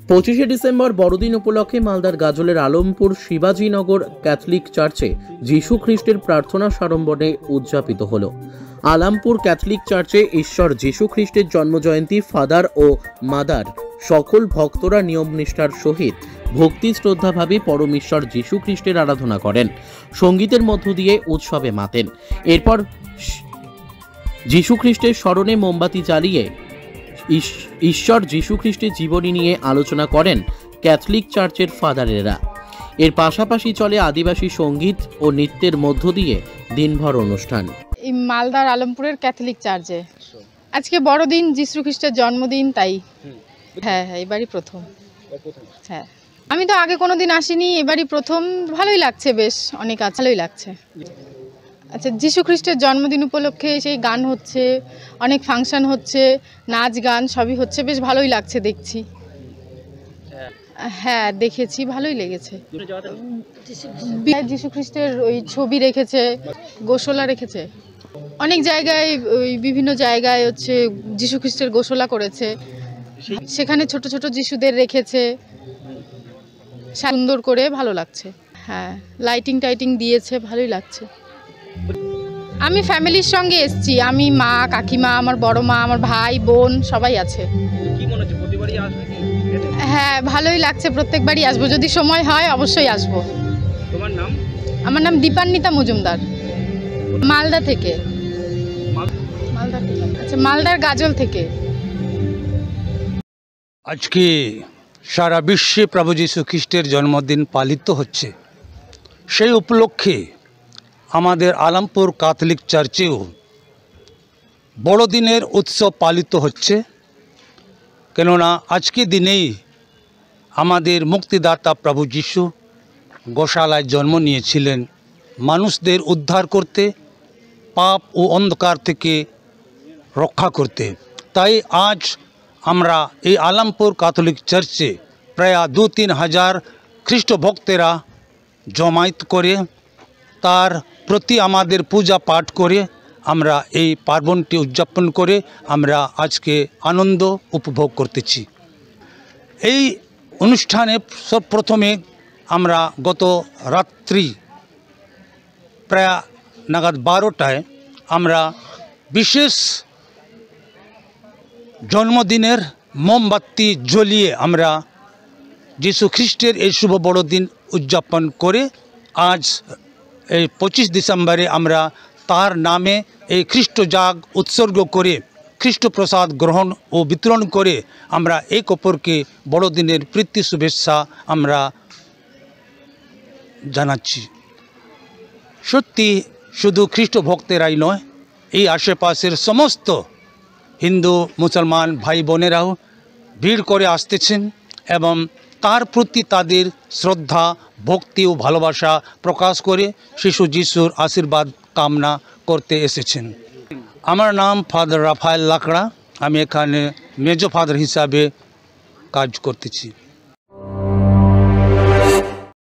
25শে December বড়দিন উপলক্ষে মালদার গাজলের আলমপুর শিবাজীনগর ক্যাথলিক চার্চে যীশু খ্রিস্টের প্রার্থনা সাড়ম্বরে উদযাপিত হল। আলমপুর ক্যাথলিক চার্চে ঈশ্বর যীশু খ্রিস্টের জন্মজয়ন্তী ফাদার ও মাদার সকল ভক্তরা নিয়ম নিষ্ঠার সহিত ভক্তি শ্রদ্ধাভাবে পরমেশ্বর যীশু খ্রিস্টের আরাধনা করেন, সঙ্গীতের মধ্য দিয়ে উৎসবে মাতেন। এরপর যীশু খ্রিস্টের স্মরণে মোমবাতি জ্বালিয়ে ঈশ্বর যীশু খ্রিস্টের জীবনী নিয়ে আলোচনা করেন ক্যাথলিক চার্চের ফাদারেরা। এর পাশাপাশি চলে আদিবাসী সঙ্গীত ও নৃত্যের মধ্য দিয়ে দিনভর অনুষ্ঠান। এই মালদার আলমপুরের ক্যাথলিক চার্চে আজকে বড়দিন, যীশু খ্রিস্টের জন্মদিন, তাই হ্যাঁ এবারই প্রথম। হ্যাঁ, আমি তো আগে কোনোদিন আসিনি, এবারই প্রথম। ভালোই লাগছে, বেশ অনেক ভালোই লাগছে। আচ্ছা, যীশু খ্রিস্টের জন্মদিন উপলক্ষে সেই গান হচ্ছে, অনেক ফাংশন হচ্ছে, নাচ গান সবই হচ্ছে, বেশ ভালোই লাগছে দেখছি। হ্যাঁ দেখেছি, ভালোই লেগেছে। যীশু খ্রিস্টের ওই ছবি রেখেছে, গোশলা রেখেছে, অনেক জায়গায় ওই বিভিন্ন জায়গায় হচ্ছে যীশু খ্রিস্টের গোশলা করেছে, সেখানে ছোট ছোট যিশুদের রেখেছে সুন্দর করে, ভালো লাগছে। হ্যাঁ, লাইটিং টাইটিং দিয়েছে, ভালোই লাগছে। আমি ফ্যামিলির সঙ্গে এসেছি, আমি মা, কাকিমা, আমার বড় মা, আমার ভাই বোন সবাই আছে। হ্যাঁ ভালোই লাগছে, প্রত্যেকবারই আসবো, যদি সময় হয় অবশ্যই আসবো। তোমার নাম? আমার নাম দীপান্বিতা মজুমদার, মালদা থেকে। আচ্ছা, মালদার গাজল থেকে। আজকে সারা বিশ্বে প্রভু যীশু খ্রিস্টের জন্মদিন পালিত হচ্ছে। সেই উপলক্ষে আমাদের আলমপুর ক্যাথলিক চার্চেও বড়দিনের উৎসব পালিত হচ্ছে। কেননা আজকে দিনেই আমাদের মুক্তিদাতা প্রভু যীশু গোশালায় জন্ম নিয়েছিলেন মানুষদের উদ্ধার করতে, পাপ ও অন্ধকার থেকে রক্ষা করতে। তাই আজ আমরা এই আলমপুর ক্যাথলিক চার্চে প্রায় 2-3 হাজার খ্রিস্ট ভক্তেরা জমায়েত করে তার প্রতি আমাদের পূজা পাঠ করে আমরা এই পার্বণটি উদযাপন করে আমরা আজকে আনন্দ উপভোগ করতেছি। এই অনুষ্ঠানে সর্বপ্রথমে আমরা গত রাত্রি প্রায় নাগাদ 12টায় আমরা বিশেষ জন্মদিনের মোমবাতি জ্বলিয়ে আমরা যীশু খ্রিস্টের এই শুভ বড়দিন উদযাপন করে আজ এই 25 ডিসেম্বরে আমরা তার নামে এই খ্রিস্ট জাগ উৎসর্গ করে খ্রিস্ট প্রসাদ গ্রহণ ও বিতরণ করে আমরা এক অপরকে বড়দিনের প্রীতি শুভেচ্ছা আমরা জানাচ্ছি। সত্যি শুধু খ্রিস্ট ভক্তেরাই নয়, এই আশেপাশের সমস্ত হিন্দু মুসলমান ভাই বোনেরাও ভিড় করে আসতেছেন এবং তার প্রতি তাদের শ্রদ্ধা, ভক্তি ও ভালোবাসা প্রকাশ করে শিশু যিশুর আশীর্বাদ কামনা করতে এসেছেন। আমার নাম ফাদার রাফায়েল লাকড়া, আমি এখানে মেজো ফাদার হিসাবে কাজ করতেছি।